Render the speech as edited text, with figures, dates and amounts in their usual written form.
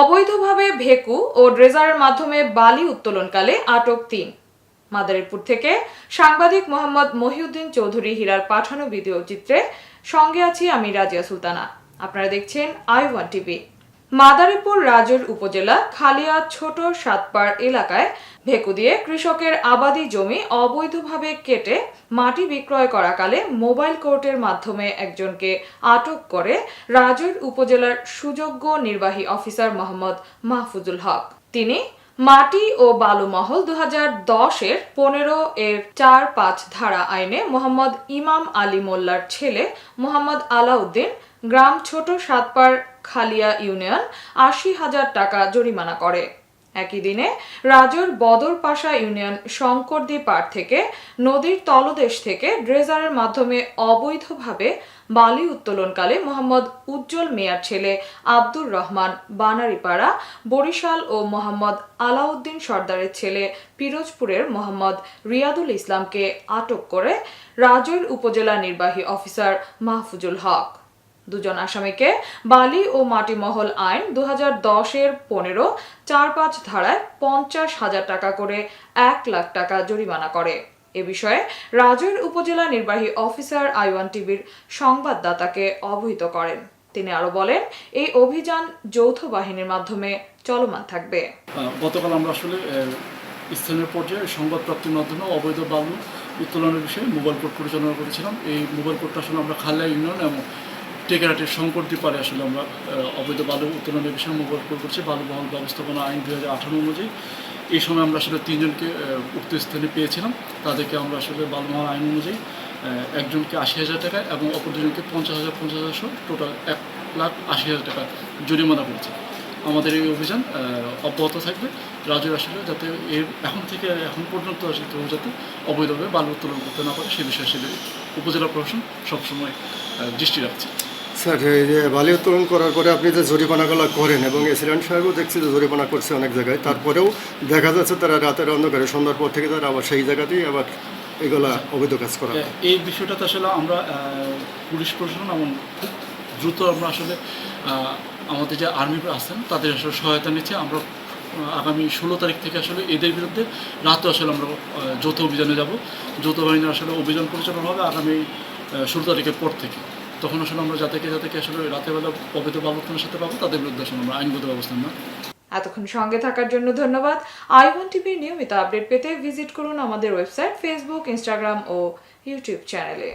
অবৈধভাবে ভেকু ও ড্রেজারের মাধ্যমে বালি উত্তোলনকালে আটক 3। মাদারীপুর থেকে সাংবাদিক মোহাম্মদ মহিউদ্দিন চৌধুরী হীরার পাঠানো ভিডিও চিত্রে সঙ্গে আছি আমি রাজিয়া সুলতানা। আপনারা দেখছেন i1 টিভি। মাদারীপুর রাজুর উপজেলা খালিয়া ছোট সাতপাড় এলাকায় ভেকু দিয়ে কৃষকের আবাদি জমি অবৈধভাবে কেটে মাটি বিক্রয় করাকালে মোবাইল কোর্টের মাধ্যমে একজনকে আটক করে রাজুর উপজেলার সুযোগ্য নির্বাহী অফিসার মোহাম্মদ মাহফুজুল হক। তিনি মাটি ও বালু মহল 2010-এর 15-এর 4-5 ধারা আইনে মোহাম্মদ ইমাম আলী মোল্লার ছেলে মোহাম্মদ আলাউদ্দিন গ্রাম ছোট সাতপাড় খালিয়া ইউনিয়ন 80,000 টাকা জরিমানা করে। একই দিনে রাজুর বদরপাশা ইউনিয়ন শঙ্করদী পাড় থেকে নদীর তলদেশ থেকে ড্রেজারের মাধ্যমে অবৈধভাবে বালি উত্তোলনকালে মোহাম্মদ উজ্জ্বল মিয়ার ছেলে আব্দুর রহমান বানারীপাড়া বরিশাল ও মোহাম্মদ আলাউদ্দিন সর্দারের ছেলে পিরোজপুরের মোহাম্মদ রিয়াদুল ইসলামকে আটক করে রাজুর উপজেলা নির্বাহী অফিসার মাহফুজুল হক। দুজন আসামিকে বালি ও মাটি মহল আইন 2010-এর 15 4-5 ধারায় 50,000 টাকা করে 1 লাখ টাকা জরিমানা করে। এ বিষয়ে রাজুর উপজেলা নির্বাহী অফিসার i1 টিভির সংবাদদাতাকে অবহিত করেন। তিনি আরো বলেন, এই অভিযান যৌথ বাহিনীর মাধ্যমে চলমান থাকবে। গতকাল আমরা আসলে স্থানীয় পর্যায়ে সংবাদ প্রাপ্তির মাধ্যমে অবৈধ বালু উত্তোলনের বিষয়ে মোবাইল কোর্ট পরিচালনা করেছিলাম। এই মোবাইল কোর্টটা আসলে আমরা খালিয়া ইউনিয়ন এবং টেকেরাটের শঙ্করদী পাড়ে আসলে আমরা অবৈধ বালু উত্তোলনের বিষয়ে মোবাইল কোর্ট করছি বালু মহল ব্যবস্থাপনা আইন 2018 অনুযায়ী। এই সময় আমরা আসলে 3 জনকে উক্ত স্থানে পেয়েছিলাম। তাদেরকে আমরা আসলে বালু মহল আইন অনুযায়ী একজনকে 80,000 টাকা এবং অপর দুজনকে 50,000 টোটাল 1,80,000 টাকা জরিমানা করেছি। আমাদের এই অভিযান অব্যাহত থাকবে। রাজুর আসলে যাতে এখন পর্যন্ত আসলে কেউ যাতে অবৈধভাবে বালু উত্তোলন করতে না পারে সে বিষয়ে আসলে উপজেলা প্রশাসন সবসময় দৃষ্টি রাখছে। স্যার, এই যে বালি উত্তোলন করার পরে আপনি যে জরিমানাগুলো করেন এবং এসিডেন্ট সাহেবও দেখছি যে জরিমানা করছে অনেক জায়গায়, তারপরেও দেখা যাচ্ছে তারা রাতের অন্ধকারে সন্ধ্যার পর থেকে তারা আবার সেই জায়গাতেই আবার এগুলা অবৈধ কাজ করা। এই বিষয়টাতে আসলে আমরা পুলিশ প্রশাসন এবং খুব দ্রুত আমরা আসলে আমাদের যে আর্মি আছেন তাদের আসলে সহায়তা নিচ্ছে। আমরা আগামী 16 তারিখ থেকে আসলে এদের বিরুদ্ধে রাতে আসলে আমরা যৌথ অভিযানে যাব। যৌথ বাহিনীর আসলে অভিযান পরিচালনা হবে আগামী 16 তারিখের পর থেকে। তখন আসলে আমরা যাদেরকে আসলে রাতের বেলা অবৈধ বালু উত্তোলনের সাথে পাবো তাদের বিরুদ্ধে আসলে আমরা আইনগত ব্যবস্থা নেব। এতক্ষণ সঙ্গে থাকার জন্য ধন্যবাদ। i1 টিভির নিয়মিত আপডেট পেতে ভিজিট করুন আমাদের ওয়েবসাইট, ফেসবুক, ইনস্টাগ্রাম ও ইউটিউব চ্যানেলে।